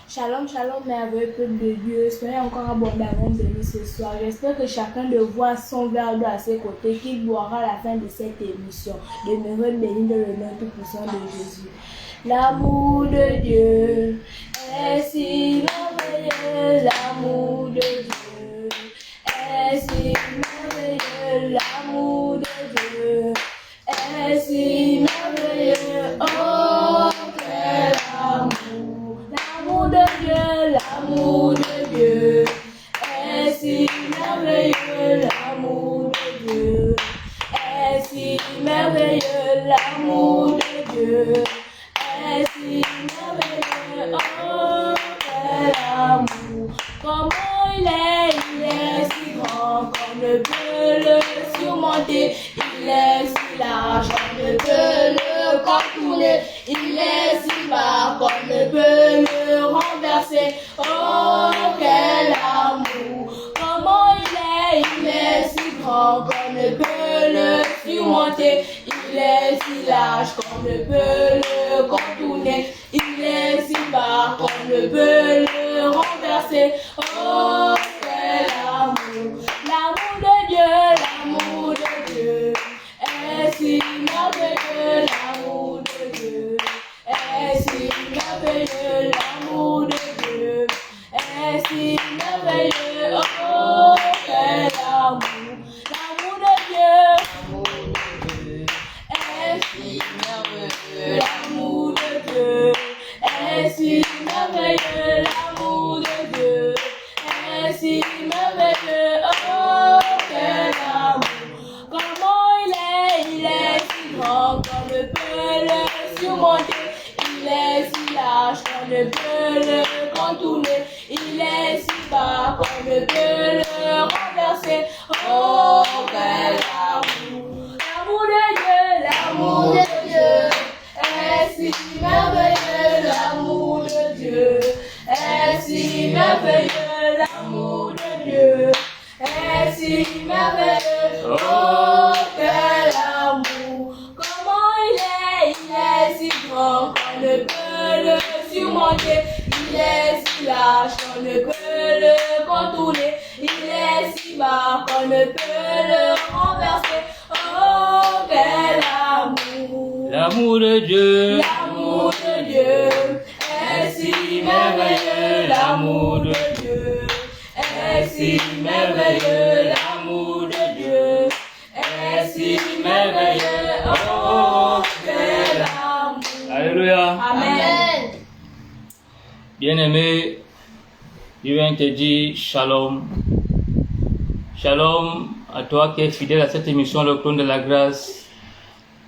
Shalom, shalom, merveilleux peuple de Dieu. Soyez encore abondamment bénis ce soir. J'espère que chacun de vous a son verre d'eau à ses côtés, qu'il boira à la fin de cette émission. Demeurez bénis dans le nom tout-puissant de Jésus. L'amour de Dieu est si merveilleux. L'amour de Dieu est si merveilleux. L'amour de Dieu est si merveilleux. Oh, quel amour! L'amour de Dieu, l'amour de Dieu est si merveilleux. L'amour de Dieu est si merveilleux. L'amour de Dieu est si merveilleux. Oh, quel amour! Comment il est si grand qu'on ne peut le surmonter. Il est si large qu'on ne peut le contourner. Il est si bas qu'on ne peut le renverser. Oh, quel amour! Comment il est si grand qu'on ne peut le surmonter. Il est si large qu'on ne peut le contourner. Il est si bas qu'on ne peut le renverser. Oh, quel amour! L'amour de Dieu, l'amour de Dieu est si merveilleux. L'amour de Dieu est si merveilleux. L'amour de Dieu est si merveilleux. Oh, quel amour! L'amour de Dieu est si merveilleux. L'amour de Dieu est si merveilleux. L'amour de Dieu est si merveilleux. Oh, quel amour! Comment il est si grand qu'on ne peut le surmonter. Il est si large qu'on ne peut le contourner. Il est si bas qu'on ne peut le renverser. Oh, quel amour! L'amour de Dieu, l'amour de Dieu est si merveilleux. L'amour de Dieu est si merveilleux. L'amour de Dieu est si merveilleux. Oh, quel amour! Comment il est si grand qu'on ne peut le surmonter. Il est si large qu'on ne peut le contourner. Il est si bas qu'on ne peut le renverser. Oh, quel amour! L'amour de Dieu, L'amour de Dieu est si merveilleux. L'amour de Dieu est si merveilleux. L'amour de Dieu est si merveilleux. Oh, quel amour! Alléluia. Amen. Bien-aimé, je viens te dire shalom. Shalom à toi qui es fidèle à cette émission, le trône de la grâce.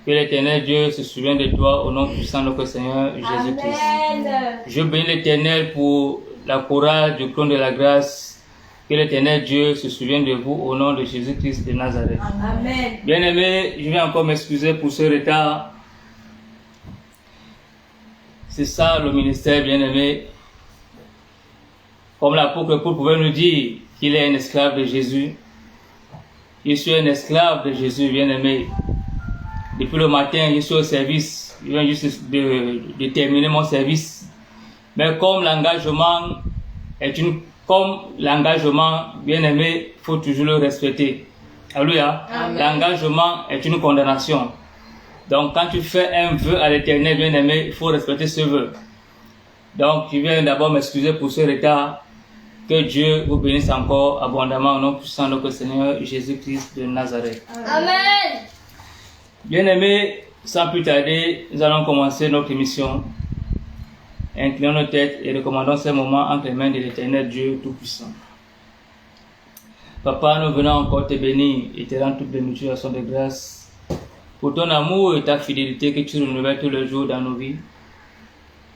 Que l'Éternel Dieu se souvienne de toi au nom puissant de notre Seigneur Jésus-Christ. Amen. Je bénis l'Éternel pour la chorale du trône de la grâce. Que l'Éternel Dieu se souvienne de vous au nom de Jésus-Christ de Nazareth. Amen. Bien-aimé, je vais encore m'excuser pour ce retard. C'est ça le ministère, bien-aimé. Comme l'apôtre Paul pouvait nous dire qu'il est un esclave de Jésus. Je suis un esclave de Jésus, bien-aimé. Depuis le matin, je suis au service. Je viens juste de terminer mon service. Mais comme l'engagement bien-aimé, il faut toujours le respecter. Alléluia. L'engagement est une condamnation. Donc, quand tu fais un vœu à l'Éternel, bien-aimé, il faut respecter ce vœu. Donc, je viens d'abord m'excuser pour ce retard. Que Dieu vous bénisse encore abondamment au nom puissant de notre Seigneur Jésus-Christ de Nazareth. Amen. Bien-aimés, sans plus tarder, nous allons commencer notre émission. Inclinons nos têtes et recommandons ces moments entre les mains de l'Éternel Dieu Tout-Puissant. Papa, nous venons encore te bénir et te rendre toute bénédiction de grâce pour ton amour et ta fidélité que tu renouvelles tous les jours dans nos vies.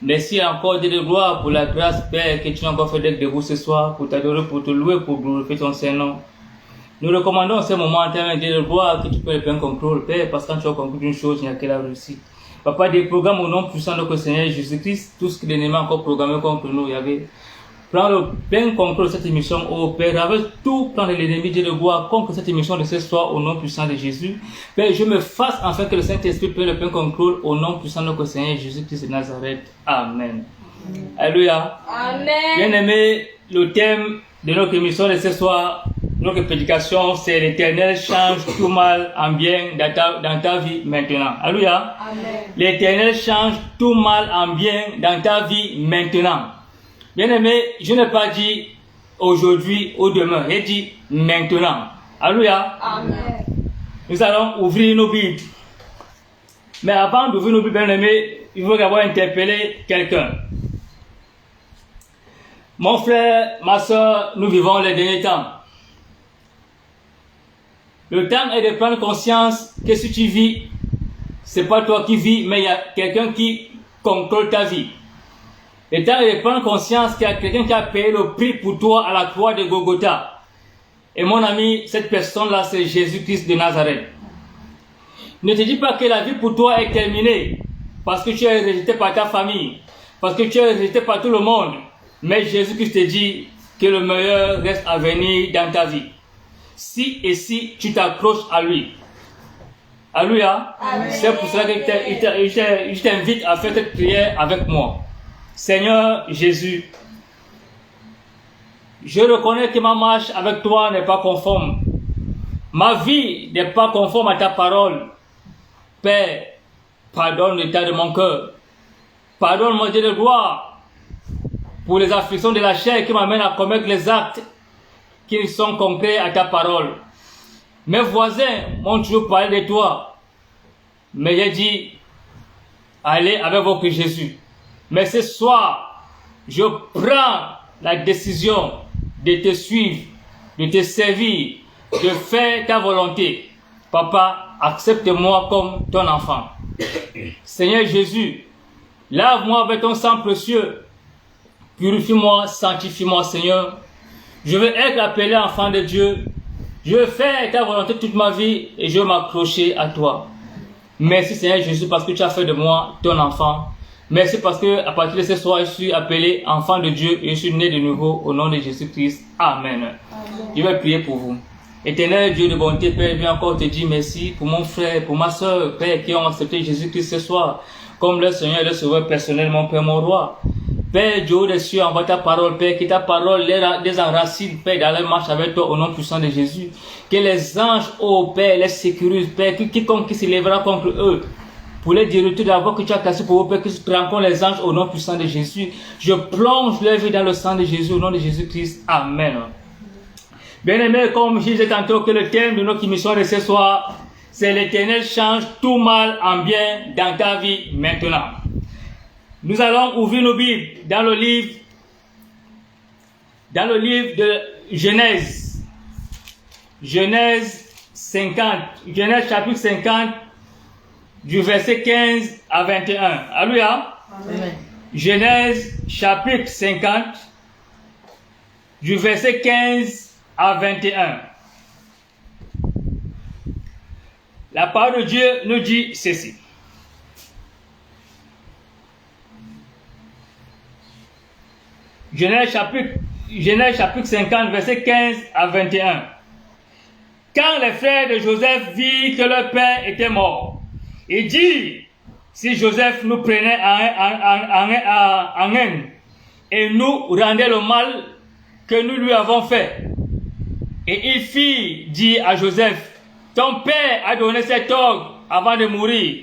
Merci encore Dieu de gloire pour la grâce, Père, que tu as encore fait d'être debout ce soir, pour t'adorer, pour te louer, pour glorifier ton Saint-Nom. Nous recommandons ces moments en termes de gloire que tu peux le plein contrôle, Père, parce que quand tu as compris une chose, il n'y a que la réussite. Papa, des programmes au nom puissant de notre Seigneur Jésus-Christ, tout ce que l'ennemi a encore programmé contre nous, il y avait. Prends le plein contrôle de cette émission, oh Père, avec tout plan de l'ennemi, Dieu de gloire, contre cette émission de ce soir, au nom puissant de Jésus. Père, je me fasse afin que le Saint-Esprit prenne le plein contrôle, au nom puissant de notre Seigneur Jésus-Christ de Nazareth. Amen. Alléluia. Amen. Bien-aimés, le thème de notre émission de ce soir, notre prédication, c'est l'Éternel change tout mal en bien dans ta vie maintenant. Alléluia. Amen. L'Éternel change tout mal en bien dans ta vie maintenant. Bien-aimés, je n'ai pas dit aujourd'hui ou demain, j'ai dit maintenant. Alléluia. Amen. Nous allons ouvrir nos Bibles. Mais avant d'ouvrir nos Bibles, bien-aimés, il faut d'abord interpeller quelqu'un. Mon frère, ma soeur, nous vivons les derniers temps. Le temps est de prendre conscience que si tu vis, c'est pas toi qui vis, mais il y a quelqu'un qui contrôle ta vie. Le temps est de prendre conscience qu'il y a quelqu'un qui a payé le prix pour toi à la croix de Golgotha. Et mon ami, cette personne-là, c'est Jésus-Christ de Nazareth. Ne te dis pas que la vie pour toi est terminée parce que tu es rejeté par ta famille, parce que tu es rejeté par tout le monde. Mais Jésus-Christ te dit que le meilleur reste à venir dans ta vie. Si tu t'accroches à lui. Alléluia. C'est pour cela que je t'invite à faire cette prière avec moi. Seigneur Jésus, je reconnais que ma marche avec toi n'est pas conforme. Ma vie n'est pas conforme à ta parole. Père, pardonne l'état de mon cœur. Pardonne mon Dieu de gloire pour les afflictions de la chair qui m'amènent à commettre les actes qui sont concrets à ta parole. Mes voisins m'ont toujours parlé de toi, mais j'ai dit, allez avec votre Jésus. Mais ce soir, je prends la décision de te suivre, de te servir, de faire ta volonté. Papa, accepte-moi comme ton enfant. Seigneur Jésus, lave-moi avec ton sang précieux. Purifie-moi, sanctifie-moi, Seigneur. Je veux être appelé enfant de Dieu. Je veux faire ta volonté toute ma vie et je veux m'accrocher à toi. Merci Seigneur Jésus parce que tu as fait de moi ton enfant. Merci parce que à partir de ce soir, je suis appelé enfant de Dieu et je suis né de nouveau au nom de Jésus-Christ. Amen. Amen. Je vais prier pour vous. Éternel Dieu de bonté, Père, je viens encore te dire merci pour mon frère, pour ma soeur, Père, qui ont accepté Jésus-Christ ce soir comme leur Seigneur et leur Sauveur personnel, mon Père, mon Roi. Père, Dieu des cieux, envoie ta parole, Père, que ta parole les enracine, Père, dans leur marche avec toi au nom puissant de Jésus. Que les anges, oh Père, les sécurisent, Père, quiconque qui se lèvera contre eux, pour les directeurs d'abord que tu as cassé pour eux, Père, que tu rencontres les anges au nom puissant de Jésus. Je plonge leur vie dans le sang de Jésus au nom de Jésus-Christ. Amen. Bien-aimés, comme je disais tantôt que le thème de notre émission de ce soir, c'est l'Éternel change tout mal en bien dans ta vie maintenant. Nous allons ouvrir nos Bibles dans le livre de Genèse. Genèse 50. Genèse chapitre 50 du verset 15 à 21. Alléluia. Amen. Genèse chapitre 50 du verset 15 à 21. La parole de Dieu nous dit ceci. Genèse chapitre 50, verset 15 à 21. Quand les frères de Joseph virent que leur père était mort, ils dirent, si Joseph nous prenait en haine et nous rendait le mal que nous lui avons fait. Et ils firent dire à Joseph, ton père a donné cet ordre avant de mourir.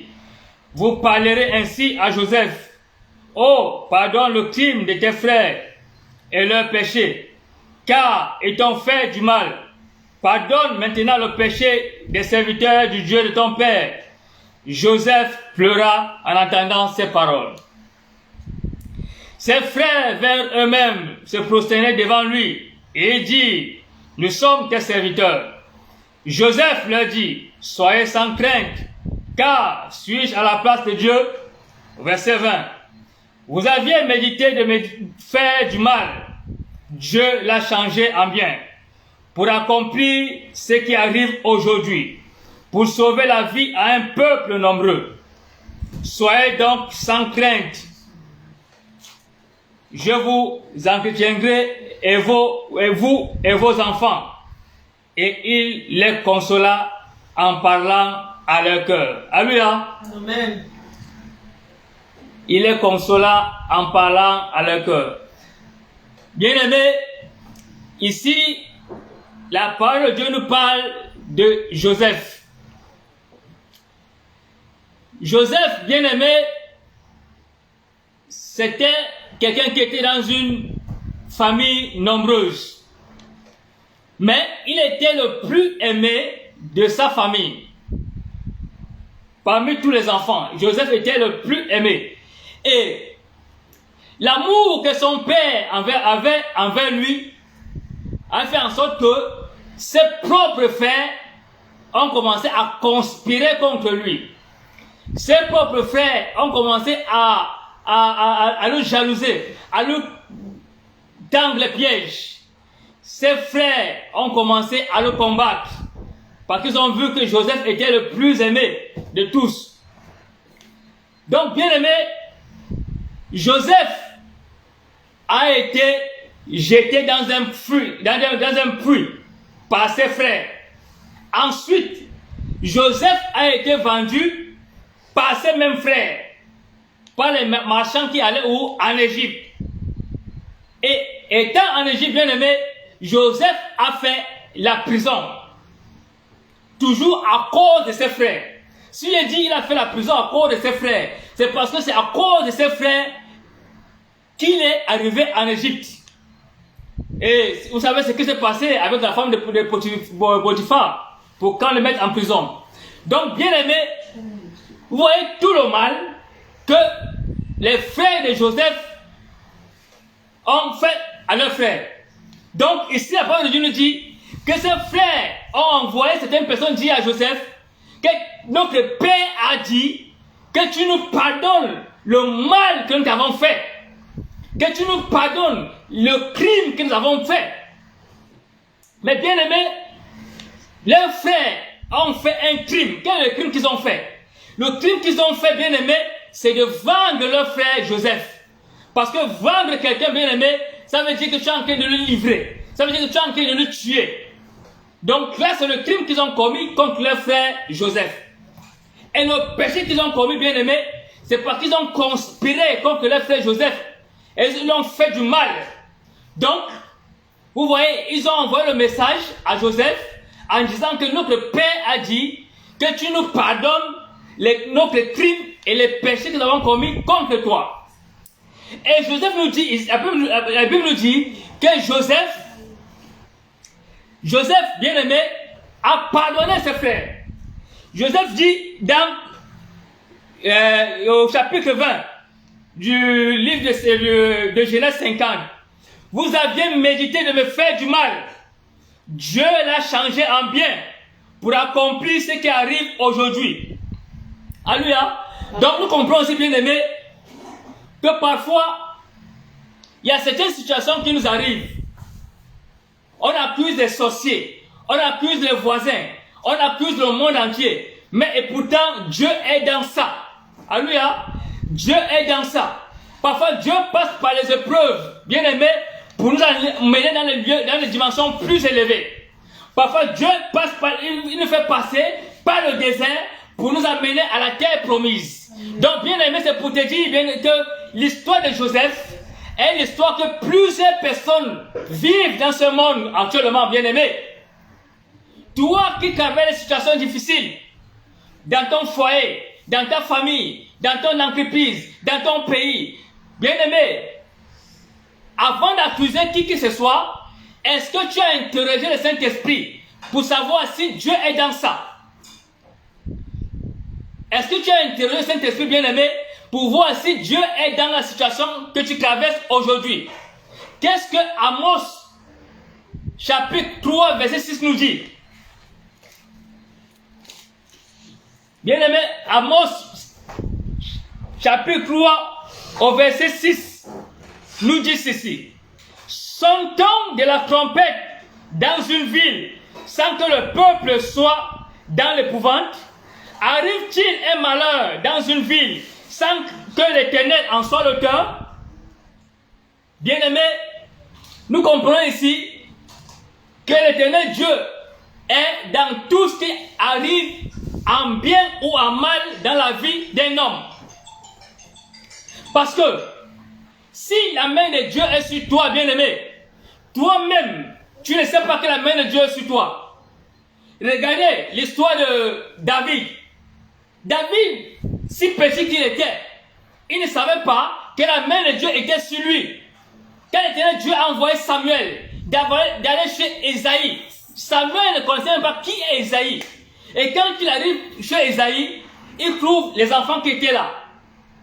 Vous parlerez ainsi à Joseph. Oh, pardonne le crime de tes frères et leur péché, car ils t'ont fait du mal. Pardonne maintenant le péché des serviteurs du Dieu de ton père. Joseph pleura en entendant ces paroles. Ses frères vinrent eux-mêmes se prosterner devant lui et dirent, nous sommes tes serviteurs. Joseph leur dit, soyez sans crainte, car suis-je à la place de Dieu? Verset 20. Vous aviez médité de me faire du mal. Dieu l'a changé en bien, pour accomplir ce qui arrive aujourd'hui, pour sauver la vie à un peuple nombreux. Soyez donc sans crainte. Je vous entretiendrai et vous et vos enfants. Et il les consola en parlant à leur cœur. Alléluia. Amen. il les consola en parlant à leur cœur. Bien-aimés, ici, la parole de Dieu nous parle de Joseph. Joseph, bien-aimé, c'était quelqu'un qui était dans une famille nombreuse. Mais il était le plus aimé de sa famille. Parmi tous les enfants, Joseph était le plus aimé. Et l'amour que son père avait envers lui a fait en sorte que ses propres frères ont commencé à conspirer contre lui. Ses propres frères ont commencé à le jalouser, à lui tendre les pièges. Ses frères ont commencé à le combattre parce qu'ils ont vu que Joseph était le plus aimé de tous. Donc, bien aimé, Joseph a été jeté dans un puits par ses frères. Ensuite, Joseph a été vendu par ses mêmes frères, par les marchands qui allaient où? En Égypte. Et étant en Égypte, bien aimé, Joseph a fait la prison. Toujours à cause de ses frères. Si il dit qu'il a fait la prison à cause de ses frères, c'est parce que c'est à cause de ses frères qu'il est arrivé en Égypte. Et vous savez ce qui s'est passé avec la femme de Potiphar pour quand le mettre en prison. Donc, bien aimé, vous voyez tout le mal que les frères de Joseph ont fait à leurs frères. Donc, ici, la parole de Dieu nous dit que ses frères ont envoyé certaines personnes dire à Joseph que notre père a dit que tu nous pardonnes le mal que nous avons fait, que tu nous pardonnes le crime que nous avons fait. Mais bien aimé, leurs frères ont fait un crime. Quel est le crime qu'ils ont fait? Le crime qu'ils ont fait, bien aimé, c'est de vendre leur frère Joseph. Parce que vendre quelqu'un, bien aimé, ça veut dire que tu es en train de le livrer. Ça veut dire que tu es en train de le tuer. Donc là, c'est le crime qu'ils ont commis contre leur frère Joseph. Et le péché qu'ils ont commis, bien aimé, c'est parce qu'ils ont conspiré contre leur frère Joseph. Et ils l'ont fait du mal. Donc, vous voyez, ils ont envoyé le message à Joseph en disant que notre père a dit que tu nous pardonnes notre crimes et les péchés que nous avons commis contre toi. Et Joseph nous dit, la Bible nous dit que Joseph, bien aimé, a pardonné ses frères. Joseph dit au chapitre 20 du livre de Genèse 50, vous aviez médité de me faire du mal. Dieu l'a changé en bien pour accomplir ce qui arrive aujourd'hui. Alléluia. Donc nous comprenons aussi, bien aimé, que parfois il y a certaines situations qui nous arrivent. On accuse les sorciers, on accuse les voisins, on accuse le monde entier. Mais et pourtant, Dieu est dans ça. Alléluia. Dieu est dans ça. Parfois, Dieu passe par les épreuves, bien aimé, pour nous amener dans les lieux, dans les dimensions plus élevées. Parfois, Dieu il nous fait passer par le désert pour nous amener à la terre promise. Donc, bien aimé, c'est pour te dire que l'histoire de Joseph est l'histoire que plusieurs personnes vivent dans ce monde actuellement, bien aimé. Toi qui traverses des situations difficiles, dans ton foyer, dans ta famille, dans ton entreprise, dans ton pays, bien aimé, avant d'accuser qui que ce soit, est-ce que tu as interrogé le Saint-Esprit pour savoir si Dieu est dans ça? Est-ce que tu as interrogé le Saint-Esprit, bien aimé, pour voir si Dieu est dans la situation que tu traverses aujourd'hui? Qu'est-ce que Amos, chapitre 3, verset 6 nous dit? Bien aimé, Amos, chapitre 3, au verset 6, nous dit ceci. Sonne-t-on de la trompette dans une ville sans que le peuple soit dans l'épouvante? Arrive-t-il un malheur dans une ville sans que l'Éternel en soit l'auteur? Bien-aimé, nous comprenons ici que l'Éternel Dieu est dans tout ce qui arrive en bien ou en mal dans la vie d'un homme. Parce que si la main de Dieu est sur toi, bien-aimé, toi-même, tu ne sais pas que la main de Dieu est sur toi. Regardez l'histoire de David. David, si petit qu'il était, il ne savait pas que la main de Dieu était sur lui. Quand l'Éternel Dieu a envoyé Samuel d'aller chez Ésaïe, Samuel ne connaissait même pas qui est Ésaïe. Et quand il arrive chez Ésaïe, il trouve les enfants qui étaient là.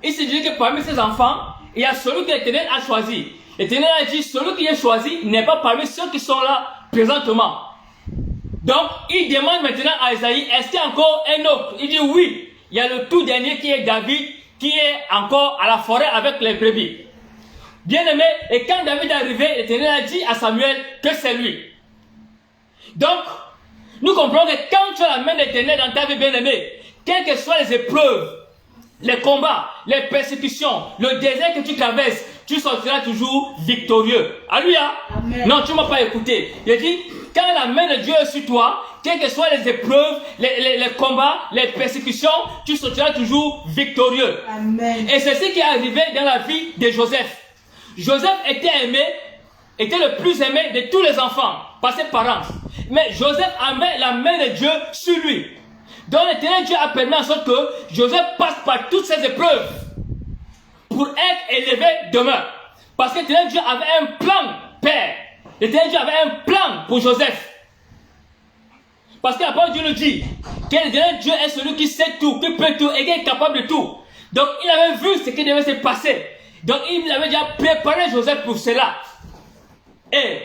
Il se dit que parmi ces enfants, il y a celui que l'Éternel a choisi. L'Éternel a dit, celui qui est choisi n'est pas parmi ceux qui sont là présentement. Donc, il demande maintenant à Ésaïe, est-ce qu'il y a encore un autre? Il dit oui. Il y a le tout dernier qui est David, qui est encore à la forêt avec les brebis. Bien aimé, et quand David est arrivé, l'Éternel a dit à Samuel que c'est lui. Donc, nous comprenons que quand tu as la main de l'Éternel dans ta vie, bien aimé, quelles que soient les épreuves, les combats, les persécutions, le désert que tu traverses, tu sortiras toujours victorieux. Alléluia. Amen. Non, tu ne m'as pas écouté. Il dit, quand la main de Dieu est sur toi, quelles que soient les épreuves, les combats, les persécutions, tu sortiras toujours victorieux. Amen. Et c'est ce qui est arrivé dans la vie de Joseph. Joseph était le plus aimé de tous les enfants par ses parents. Mais Joseph avait la main de Dieu sur lui. Donc l'Éternel Dieu a permis en sorte que Joseph passe par toutes ces épreuves pour être élevé demain. Parce que l'Éternel Dieu avait un plan, Père. L'Éternel Dieu avait un plan pour Joseph. Parce que la parole de Dieu nous dit que l'Éternel Dieu est celui qui sait tout, qui peut tout et qui est capable de tout. Donc il avait vu ce qui devait se passer. Donc il avait déjà préparé Joseph pour cela. Et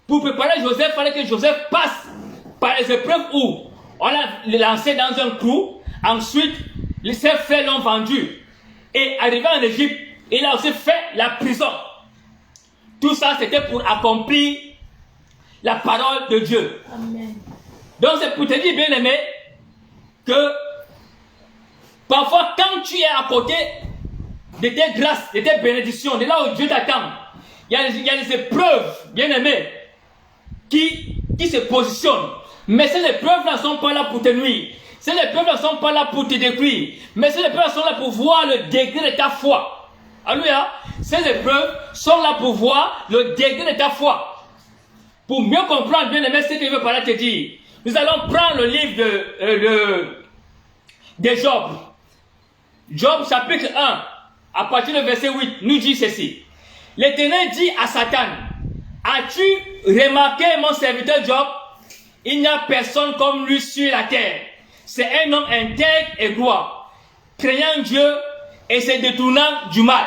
pour préparer Joseph, il fallait que Joseph passe par les épreuves où on l'a lancé dans un trou. Ensuite, ses frères l'ont vendu. Et arrivé en Égypte, il a aussi fait la prison. Tout ça, c'était pour accomplir la parole de Dieu. Amen. Donc, c'est pour te dire, bien aimé, que parfois, quand tu es à côté de tes grâces, de tes bénédictions, de là où Dieu t'attend, il y a des épreuves, bien aimé, qui se positionnent. Mais ces épreuves-là ne sont pas là pour te nuire. Ces épreuves-là ne sont pas là pour te détruire. Mais ces épreuves sont là pour voir le degré de ta foi. Alléluia. Ces épreuves sont là pour voir le degré de ta foi. Pour mieux comprendre, bien aimé, ce que je veux par là te dire. Nous allons prendre le livre de Job. Job chapitre 1, à partir du verset 8, nous dit ceci. L'Éternel dit à Satan, as-tu remarqué mon serviteur Job? Il n'y a personne comme lui sur la terre. C'est un homme intègre et droit, craignant Dieu et se détournant du mal.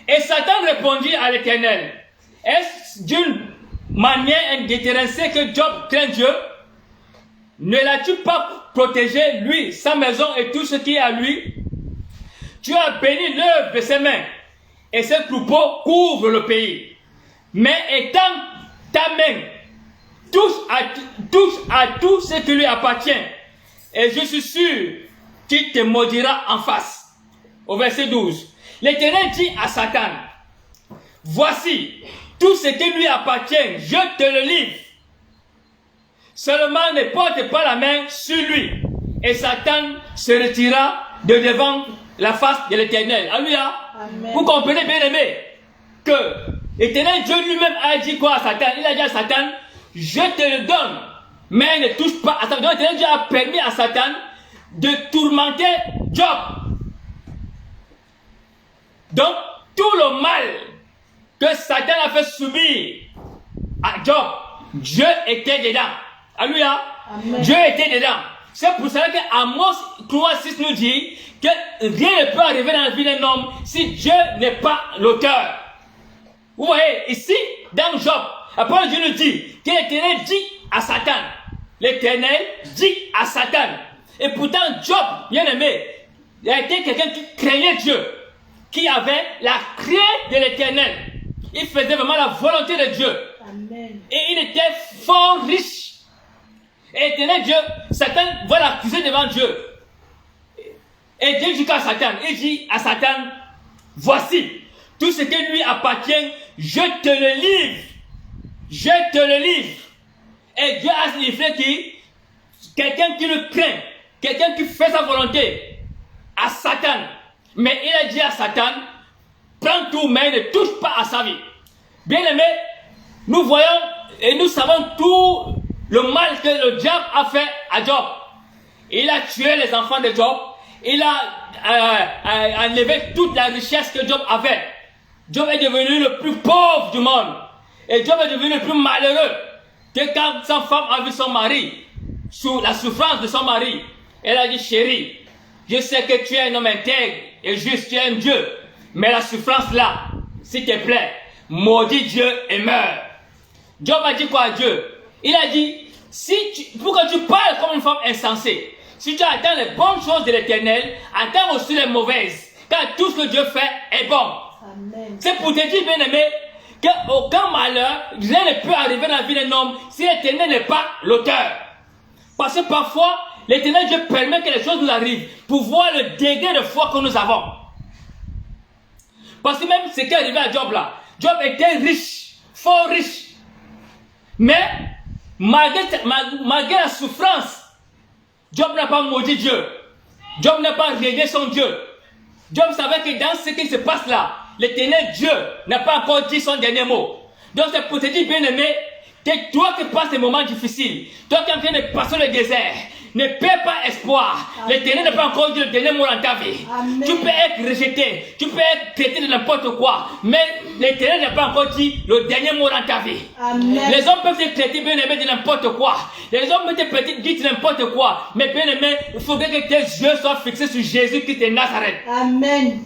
Et Satan répondit à l'Éternel, est-ce d'une manière indéterminée que Job craint Dieu? Ne l'as-tu pas protégé, lui, sa maison et tout ce qui est à lui? Tu as béni l'œuvre de ses mains, et ses troupeaux couvrent le pays. Mais étant ta main touche à tout ce qui lui appartient, et je suis sûr qu'il te maudira en face. Au verset 12, l'Éternel dit à Satan, voici, tout ce qui lui appartient, je te le livre. Seulement ne porte pas la main sur lui. Et Satan se retira de devant la face de l'Éternel. Alléluia. Vous comprenez, bien aimé, que l'Éternel Dieu lui-même a dit quoi à Satan? Il a dit à Satan, je te le donne, mais ne touche pas à Satan. Donc l'Éternel Dieu a permis à Satan de tourmenter Job. Donc tout le mal que Satan a fait subir à Job, Dieu était dedans. Alléluia. Dieu était dedans. C'est pour cela que Amos 3:6 nous dit que rien ne peut arriver dans la vie d'un homme si Dieu n'est pas l'auteur. Vous voyez, ici, dans Job, la parole de Dieu nous dit que l'Éternel dit à Satan. L'Éternel dit à Satan. Et pourtant, Job, bien aimé, il a été quelqu'un qui craignait Dieu, qui avait la crainte de l'Éternel. Il faisait vraiment la volonté de Dieu. Amen. Et il était fort riche. Et l'Éternel Dieu, Satan va l'accuser devant Dieu. Et Dieu dit à Satan, il dit à Satan, voici, tout ce qui lui appartient, je te le livre. Je te le livre. Et Dieu a livré qui? Quelqu'un qui le craint, quelqu'un qui fait sa volonté, à Satan. Mais il a dit à Satan, prends tout, mais ne touche pas à sa vie. Bien aimé, nous voyons et nous savons tout le mal que le diable a fait à Job. Il a tué les enfants de Job. Il a enlevé toute la richesse que Job avait. Job est devenu le plus pauvre du monde. Et Job est devenu le plus malheureux. Que quand sa femme a vu son mari, sous la souffrance de son mari, elle a dit, chérie, je sais que tu es un homme intègre et juste, tu es un Dieu. Mais la souffrance là, s'il te plaît, maudis Dieu et meurs. Job a dit quoi à Dieu? Il a dit, pour que tu parles comme une femme insensée, si tu attends les bonnes choses de l'Éternel, attends aussi les mauvaises, car tout ce que Dieu fait est bon. C'est pour te dire, bien aimé, qu'aucun malheur, rien ne peut arriver dans la vie d'un homme si l'Éternel n'est pas l'auteur. Parce que parfois, l'Éternel Dieu permet que les choses nous arrivent pour voir le degré de foi que nous avons. Parce que même ce qui est arrivé à Job là, Job était riche, fort riche. Mais malgré la souffrance, Job n'a pas maudit Dieu. Job n'a pas régné son Dieu. Job savait que dans ce qui se passe là, l'Éternel Dieu n'a pas encore dit son dernier mot. Donc c'est pour te dire, bien aimé, que toi qui passes des moments difficiles, toi qui es en train de passer le désert, ne perds pas espoir. L'Éternel n'a pas encore dit le dernier mot dans ta vie. Amen. Tu peux être rejeté, tu peux être traité de n'importe quoi, mais l'Éternel n'a pas encore dit le dernier mot dans ta vie. Amen. Les hommes peuvent te traiter, bien aimé, de n'importe quoi. Les hommes peuvent te dire n'importe quoi, mais bien aimé, il faudrait que tes yeux soient fixés sur Jésus-Christ de Nazareth. Amen.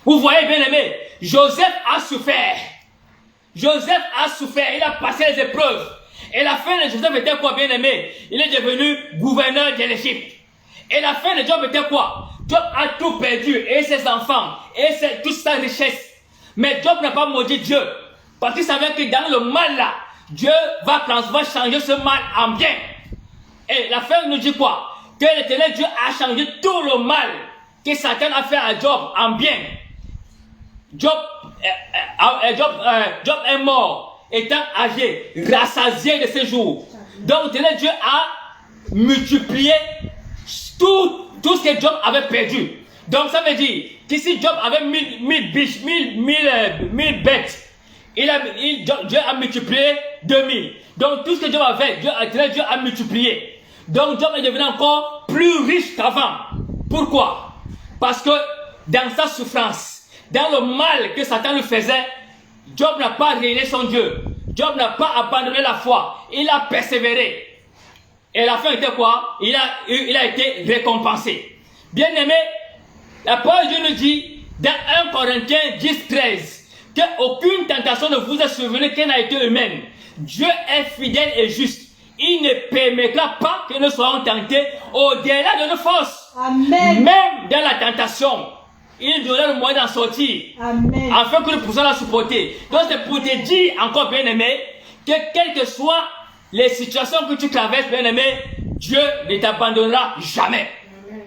Vous voyez, bien aimé, Joseph a souffert. Joseph a souffert, il a passé les épreuves. Et la fin de Joseph était quoi, bien aimé? Il est devenu gouverneur de l'Égypte. Et la fin de Job était quoi? Job a tout perdu, et ses enfants, et toute sa richesse. Mais Job n'a pas maudit Dieu. Parce qu'il savait que dans le mal là, Dieu va changer ce mal en bien. Et la fin nous dit quoi? Que l'Éternel Dieu a changé tout le mal que Satan a fait à Job en bien. Job est mort, étant âgé, rassasié de ses jours. Donc Dieu a multiplié tout ce que Job avait perdu. Donc ça veut dire que si Job avait 1000 biches, 1000 bêtes, Dieu a multiplié 2000. Donc tout ce que Job avait, Dieu a multiplié. Donc Job est devenu encore plus riche qu'avant. Pourquoi? Parce que dans sa souffrance, dans le mal que Satan lui faisait, Job n'a pas régné son Dieu. Job n'a pas abandonné la foi. Il a persévéré. Et la fin était quoi? Il a été récompensé. Bien aimé, la parole de Dieu nous dit dans 1 Corinthiens 10, 13 qu'aucune tentation ne vous est survenue qu'elle n'a été humaine. Dieu est fidèle et juste. Il ne permettra pas que nous soyons tentés au-delà de nos forces. Amen. Même dans la tentation, il donnera le moyen d'en sortir. Amen. Afin que nous puissions la supporter. Donc c'est pour te dire encore, bien aimé, que quelles que soient les situations que tu traverses, bien aimé, Dieu ne t'abandonnera jamais. Amen.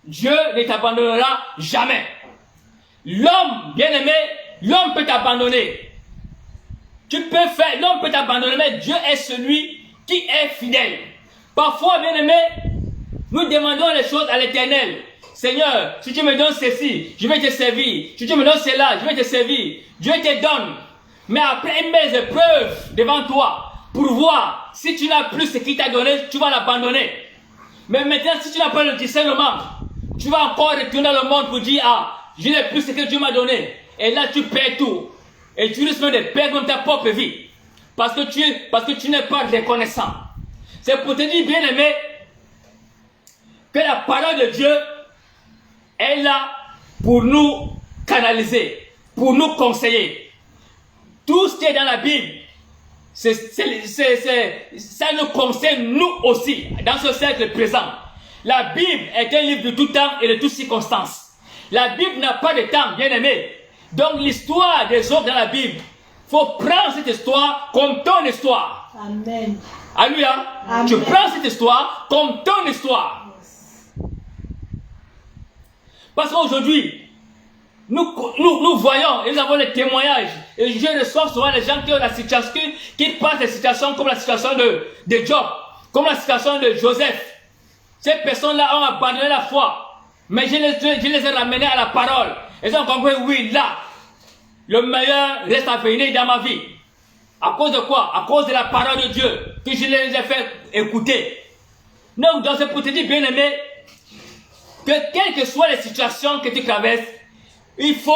Dieu ne t'abandonnera jamais. L'homme, bien aimé, l'homme peut t'abandonner. L'homme peut t'abandonner, mais Dieu est celui qui est fidèle. Parfois, bien aimé, nous demandons les choses à l'Éternel. Seigneur, si tu me donnes ceci, je vais te servir. Si tu me donnes cela, je vais te servir. Dieu te donne. Mais après, il met les épreuves devant toi pour voir si tu n'as plus ce qu'il t'a donné, tu vas l'abandonner. Mais maintenant, si tu n'as pas le discernement, tu vas encore retourner dans le monde pour dire, ah, je n'ai plus ce que Dieu m'a donné. Et là, tu perds tout. Et tu risques de perdre même ta propre vie. Parce que tu n'es pas reconnaissant. C'est pour te dire, bien aimé, que la parole de Dieu est là pour nous canaliser, pour nous conseiller. Tout ce qui est dans la Bible, ça nous concerne nous aussi, dans ce siècle présent. La Bible est un livre de tout temps et de toutes circonstances. La Bible n'a pas de temps, bien aimé. Donc l'histoire des autres dans la Bible, il faut prendre cette histoire comme ton histoire. Amen. Alléluia. Amen. Tu prends cette histoire comme ton histoire. Parce qu'aujourd'hui, nous voyons et nous avons les témoignages. Et je reçois souvent les gens qui ont la situation, qui passent des situations comme la situation de Job, comme la situation de Joseph. Ces personnes-là ont abandonné la foi. Mais je les ai ramenés à la parole. Ils ont compris, oui, là, le meilleur reste à venir dans ma vie. À cause de quoi? À cause de la parole de Dieu que je les ai fait écouter. Donc, dans ce pour te dire, bien aimé, que quelles que soient les situations que tu traverses, il faut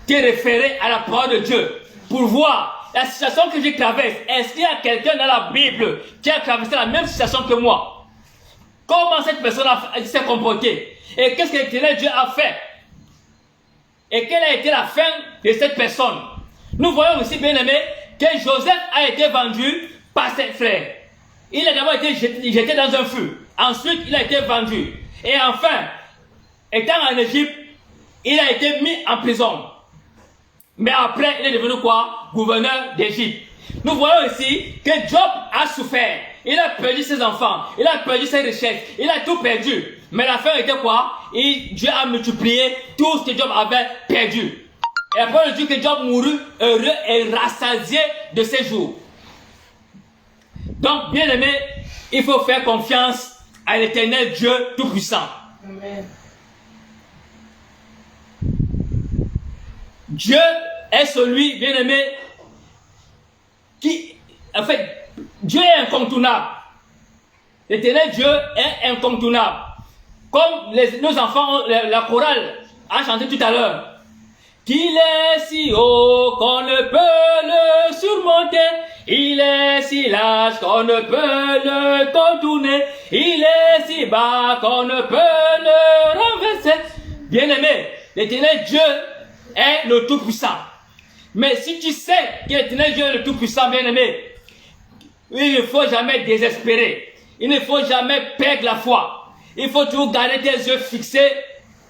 te référer à la parole de Dieu pour voir la situation que je traverse. Est-ce qu'il y a quelqu'un dans la Bible qui a traversé la même situation que moi? Comment cette personne s'est comportée? Et qu'est-ce que l'Éternel Dieu a fait? Et quelle a été la fin de cette personne? Nous voyons aussi, bien aimé, que Joseph a été vendu par ses frères. Il a d'abord été jeté dans un feu. Ensuite, il a été vendu. Et enfin, étant en Égypte, il a été mis en prison. Mais après, il est devenu quoi? Gouverneur d'Égypte. Nous voyons ici que Job a souffert. Il a perdu ses enfants. Il a perdu ses richesses. Il a tout perdu. Mais la fin était quoi? Dieu a multiplié tout ce que Job avait perdu. Et après, on dit que Job mourut heureux et rassasié de ses jours. Donc, bien aimé, il faut faire confiance à l'Éternel Dieu Tout-Puissant. Amen. Dieu est celui, bien aimé, qui, en fait, Dieu est incontournable. L'Éternel Dieu est incontournable. Comme nos enfants, la chorale a chanté tout à l'heure. Qu'il est si haut qu'on ne peut le surmonter. Il est si large qu'on ne peut le contourner. Il est si bas qu'on ne peut le renverser. Bien-aimé, l'Éternel Dieu est le Tout-Puissant. Mais si tu sais que l'Éternel Dieu est le Tout-Puissant, bien-aimé, il ne faut jamais désespérer. Il ne faut jamais perdre la foi. Il faut toujours garder tes yeux fixés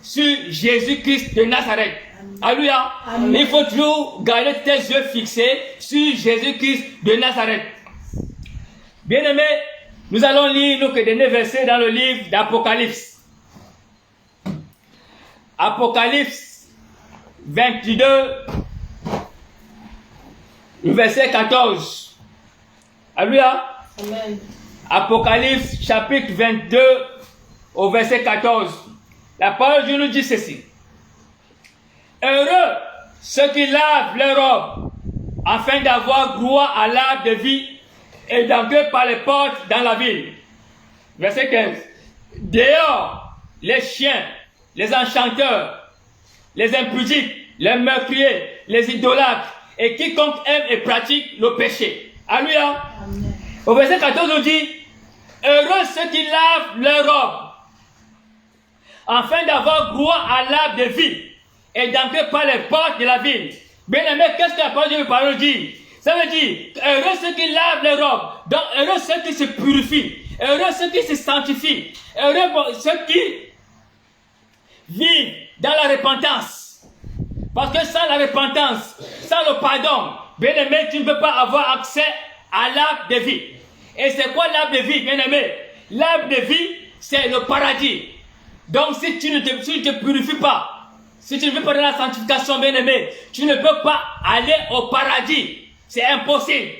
sur Jésus-Christ de Nazareth. Alléluia. Amen. Il faut toujours garder tes yeux fixés sur Jésus-Christ de Nazareth. Bien-aimés, nous allons lire nos derniers versets dans le livre d'Apocalypse. Apocalypse 22, le verset 14. Alléluia. Amen. Apocalypse chapitre 22 au verset 14. La parole de Dieu nous dit ceci. Heureux ceux qui lavent leurs robes afin d'avoir gloire à l'arbre de vie et d'entrer par les portes dans la ville. Verset 15. Dehors les chiens, les enchanteurs, les impudiques, les meurtriers, les idolâtres et quiconque aime et pratique le péché. Alléluia. Amen. Au verset 14 on dit, heureux ceux qui lavent leurs robes afin d'avoir gloire à l'arbre de vie et d'entrer par les portes de la ville. Bien aimé, qu'est-ce que la parole de Dieu dit? Ça veut dire, heureux ceux qui lavent les robes, donc heureux ceux qui se purifient, heureux ceux qui se sanctifient, heureux ceux qui vivent dans la repentance. Parce que sans la repentance, sans le pardon, bien aimé, tu ne peux pas avoir accès à l'arbre de vie. Et c'est quoi l'arbre de vie, bien aimé? L'arbre de vie, c'est le paradis. Donc si tu ne te purifies pas, si tu ne veux pas de la sanctification, bien aimé, tu ne peux pas aller au paradis. C'est impossible.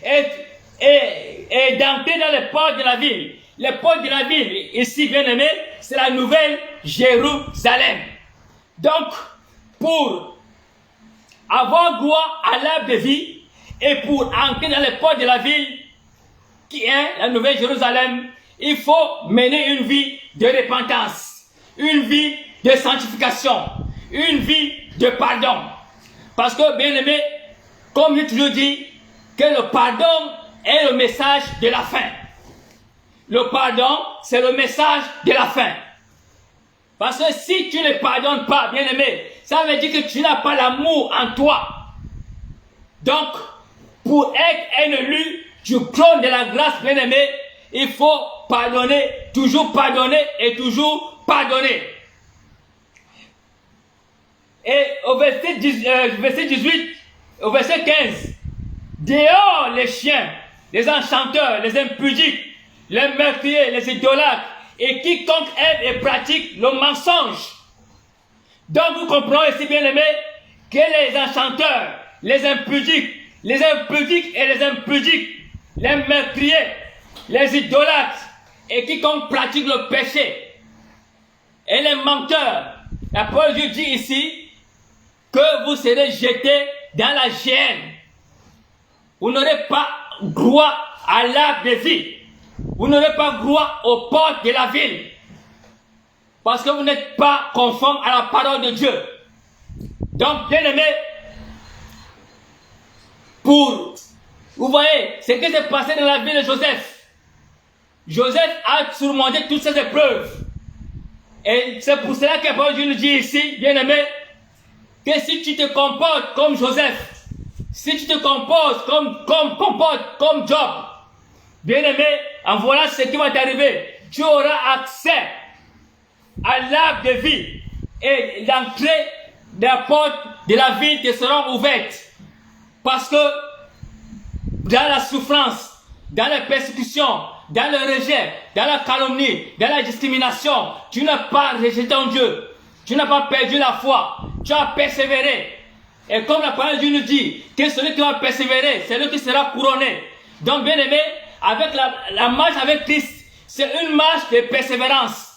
Et d'entrer dans les portes de la ville. Les portes de la ville, ici, bien aimé, c'est la nouvelle Jérusalem. Donc, pour avoir gloire à l'arbre de vie et pour entrer dans les portes de la ville, qui est la nouvelle Jérusalem, il faut mener une vie de repentance, une vie de sanctification, une vie de pardon. Parce que, bien aimé, comme j'ai toujours dit, que le pardon est le message de la fin. Le pardon, c'est le message de la fin. Parce que si tu ne pardonnes pas, bien aimé, ça veut dire que tu n'as pas l'amour en toi. Donc, pour être un élu du trône de la grâce, bien aimé, il faut pardonner, toujours pardonner et toujours pardonner. Et au verset 18, au verset 15, dehors les chiens, les enchanteurs, les impudiques, les meurtriers, les idolâtres, et quiconque aime et pratique le mensonge. Donc vous comprenez ici, bien aimé, que les enchanteurs, les impudiques et les impudiques, les meurtriers, les idolâtres, et quiconque pratique le péché, et les menteurs. La parole de Dieu dit ici que vous serez jetés dans la géhenne. Vous n'aurez pas droit à l'arbre de vie. Vous n'aurez pas droit aux portes de la ville. Parce que vous n'êtes pas conforme à la parole de Dieu. Donc, bien aimé, vous voyez, ce qui s'est passé dans la vie de Joseph. Joseph a surmonté toutes ces épreuves. Et c'est pour cela que la parole de Dieu nous dit ici, bien aimé, que si tu te comportes comme Joseph, si tu te comportes comme Job, bien aimé, en voilà ce qui va t'arriver. Tu auras accès à l'arbre de vie et l'entrée des portes de la ville te seront ouvertes. Parce que dans la souffrance, dans la persécution, dans le rejet, dans la calomnie, dans la discrimination, tu n'as pas rejeté ton Dieu. Tu n'as pas perdu la foi. Tu as persévéré. Et comme la parole de Dieu nous dit que celui qui va persévérer, c'est lui qui sera couronné. Donc, bien aimé, avec la marche avec Christ, c'est une marche de persévérance.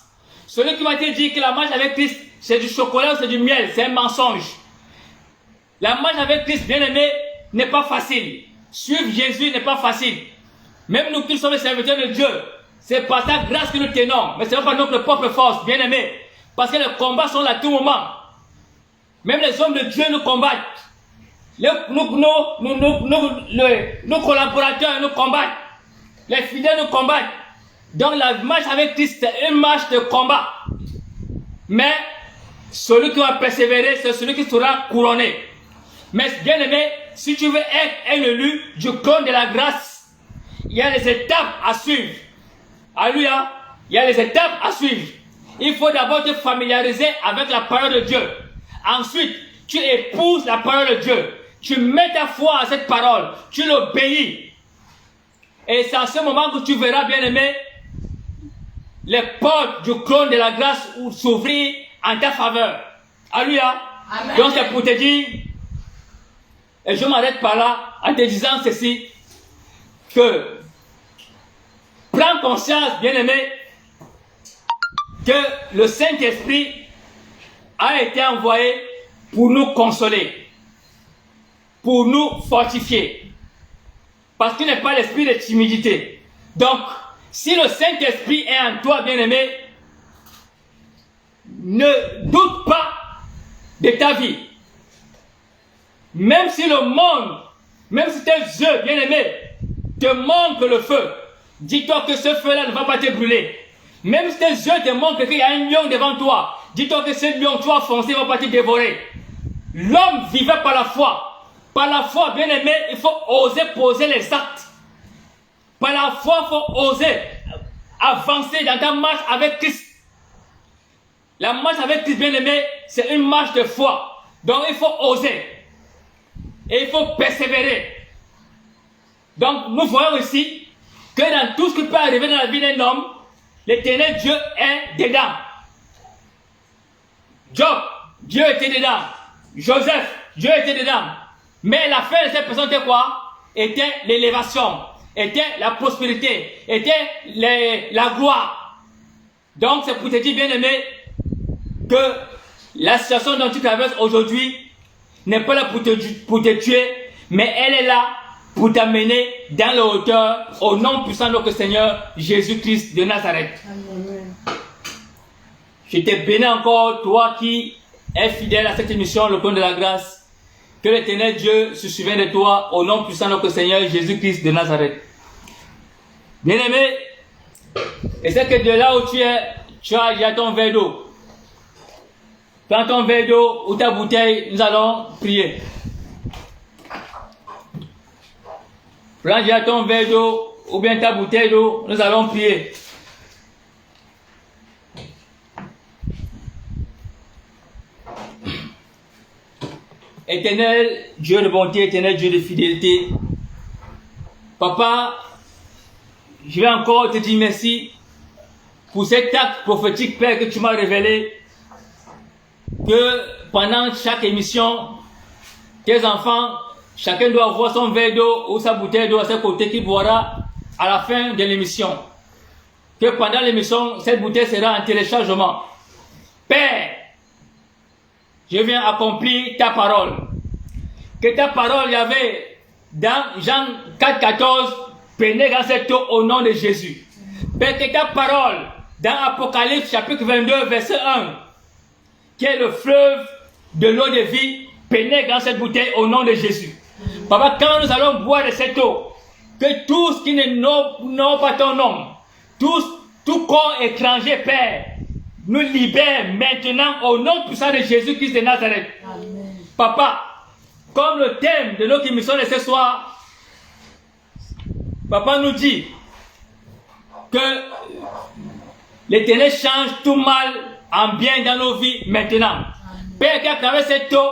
Celui qui va te dire que la marche avec Christ, c'est du chocolat ou c'est du miel, c'est un mensonge. La marche avec Christ, bien aimé, n'est pas facile. Suivre Jésus n'est pas facile. Même nous qui sommes les serviteurs de Dieu, c'est par sa grâce que nous tenons. Mais ce n'est pas notre propre force, bien aimé. Parce que les combats sont là à tout moment. Même les hommes de Dieu nous combattent. Nos collaborateurs nous combattent. Les fidèles nous combattent. Donc la marche avec Christ, c'est une marche de combat. Mais celui qui va persévérer, c'est celui qui sera couronné. Mais bien aimé, si tu veux être un élu du trône de la grâce, il y a les étapes à suivre. Alléluia. Il y a les étapes à suivre. Il faut d'abord te familiariser avec la parole de Dieu. Ensuite, tu épouses la parole de Dieu. Tu mets ta foi à cette parole. Tu l'obéis. Et c'est à ce moment que tu verras, bien aimé, les portes du trône de la grâce s'ouvrir en ta faveur. Alléluia. Amen. Donc c'est pour te dire, et je m'arrête par là en te disant ceci, que prends conscience, bien aimé, que le Saint-Esprit a été envoyé pour nous consoler, pour nous fortifier, parce qu'il n'est pas l'esprit de timidité. Donc, si le Saint-Esprit est en toi, bien-aimé, ne doute pas de ta vie. Même si le monde, même si tes yeux, bien-aimé, te montrent le feu, dis-toi que ce feu-là ne va pas te brûler. Même si tes yeux te montrent qu'il y a un lion devant toi, dis-toi que ce lion, tu vas foncer, il ne va pas te dévorer. L'homme vivait par la foi. Par la foi, bien-aimé, il faut oser poser les actes. Par la foi, il faut oser avancer dans ta marche avec Christ. La marche avec Christ, bien-aimé, c'est une marche de foi. Donc, il faut oser. Et il faut persévérer. Donc, nous voyons ici que dans tout ce qui peut arriver dans la vie d'un homme, l'Éternel Dieu est dedans. Job, Dieu était dedans. Joseph, Dieu était dedans. Mais la fin de cette personne était quoi? Était l'élévation, était la prospérité, était la gloire. Donc c'est pour te dire, bien aimé, que la situation dont tu traverses aujourd'hui n'est pas là pour te tuer, mais elle est là pour t'amener dans la hauteur au nom puissant de notre Seigneur Jésus-Christ de Nazareth. Amen. Je te bénis encore, toi qui es fidèle à cette émission, le trône de la grâce. Que l'Éternel Dieu se souvienne de toi au nom puissant de notre Seigneur Jésus-Christ de Nazareth. Bien-aimé, et c'est que de là où tu es, tu as ton verre d'eau. Prends ton verre d'eau ou ta bouteille, nous allons prier. Prends déjà ton verre d'eau ou bien ta bouteille d'eau, nous allons prier. Éternel Dieu de bonté, éternel Dieu de fidélité, Papa, je vais encore te dire merci pour cet acte prophétique, Père, que tu m'as révélé, que pendant chaque émission, tes enfants, chacun doit avoir son verre d'eau ou sa bouteille d'eau à ses côtés qu'il boira à la fin de l'émission. Que pendant l'émission, cette bouteille sera en téléchargement. Père, je viens accomplir ta parole. Que ta parole, Yahvé, dans Jean 4,14, pénètre dans cette eau au nom de Jésus. Père, que ta parole, dans Apocalypse chapitre 22, verset 1, qui est le fleuve de l'eau de vie, pénètre dans cette bouteille au nom de Jésus. Papa, quand nous allons boire de cette eau, que tout ce qui n'a pas ton nom, tout corps étranger, Père, nous libère maintenant au nom puissant de Jésus-Christ de Nazareth. Amen. Papa, comme le thème de notre émission de ce soir, Papa nous dit que l'Éternel change tout mal en bien dans nos vies maintenant. Amen. Père, qu'à travers cette eau,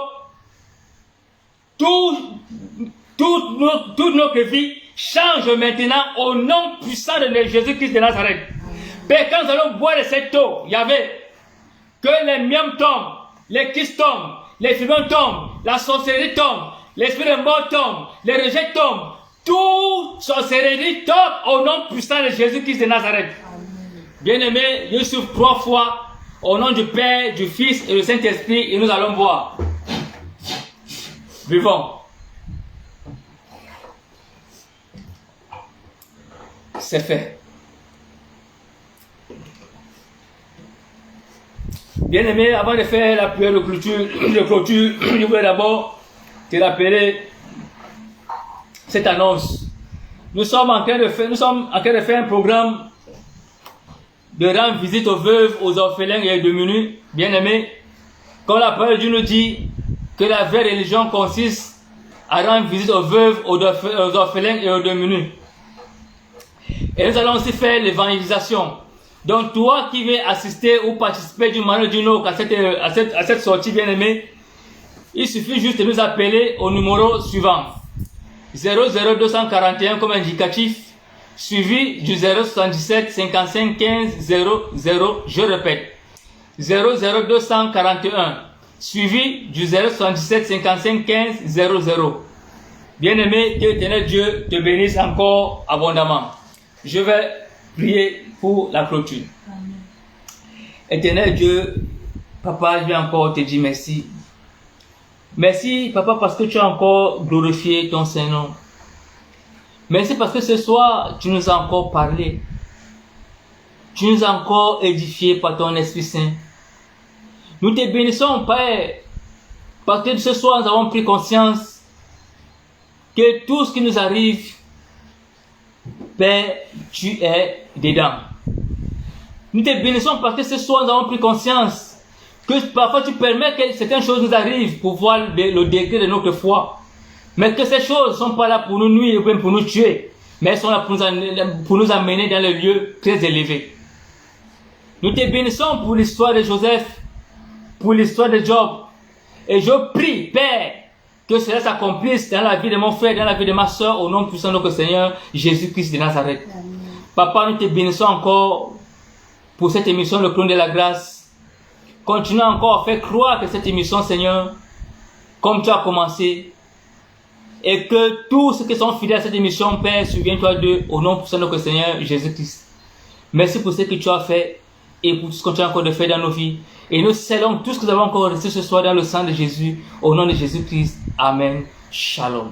toute notre vie change maintenant au nom puissant de Jésus-Christ de Nazareth. Père, quand nous allons boire de cette eau, il y avait que les miams tombent, les kystes tombent, les fibres tombent, la sorcellerie tombe, l'esprit de mort tombe, les rejets tombent. Toute sorcellerie tombe au nom puissant de Jésus-Christ de Nazareth. Bien-aimé, je souffre 3 fois au nom du Père, du Fils et du Saint-Esprit et nous allons boire. Vivons. C'est fait. Bien-aimé, avant de faire la prière de clôture, je voulais d'abord te rappeler cette annonce. Nous sommes en train de faire un programme de rendre visite aux veuves, aux orphelins et aux démunis. Bien-aimé, comme la parole de Dieu nous dit que la vraie religion consiste à rendre visite aux veuves, aux orphelins et aux démunis. Et nous allons aussi faire l'évangélisation. Donc toi qui veux assister ou participer d'une manière ou d'une autre à cette sortie bien-aimée, il suffit juste de nous appeler au numéro suivant. 00241 comme indicatif, suivi du 077 55 15 00, je répète, 00241, suivi du 077 55 15 00. Bien-aimé, que l'Éternel Dieu te bénisse encore abondamment. Je vais prier pour la clôture. Amen. Éternel Dieu, Papa, je vais encore te dire merci. Merci, Papa, parce que tu as encore glorifié ton Saint-Nom. Merci parce que ce soir, tu nous as encore parlé. Tu nous as encore édifié par ton Esprit Saint. Nous te bénissons, Père, parce que ce soir, nous avons pris conscience que tout ce qui nous arrive, Père, tu es dedans. Nous te bénissons parce que ce soir, nous avons pris conscience que parfois tu permets que certaines choses nous arrivent pour voir le degré de notre foi. Mais que ces choses ne sont pas là pour nous nuire ou pour nous tuer, mais elles sont là pour nous amener dans les lieux très élevés. Nous te bénissons pour l'histoire de Joseph, pour l'histoire de Job. Et je prie, Père, que cela s'accomplisse dans la vie de mon frère, dans la vie de ma soeur, au nom puissant de notre Seigneur, Jésus-Christ de Nazareth. Amen. Papa, nous te bénissons encore pour cette émission, le clone de la grâce. Continue encore à faire croire que cette émission, Seigneur, comme tu as commencé, et que tous ceux qui sont fidèles à cette émission, Père, souviens-toi d'eux, au nom puissant de notre Seigneur, Jésus-Christ. Merci pour ce que tu as fait, et pour tout ce que tu as encore de faire dans nos vies. Et nous scellons tout ce que nous avons encore reçu ce soir dans le sang de Jésus, au nom de Jésus-Christ. Amen. Shalom.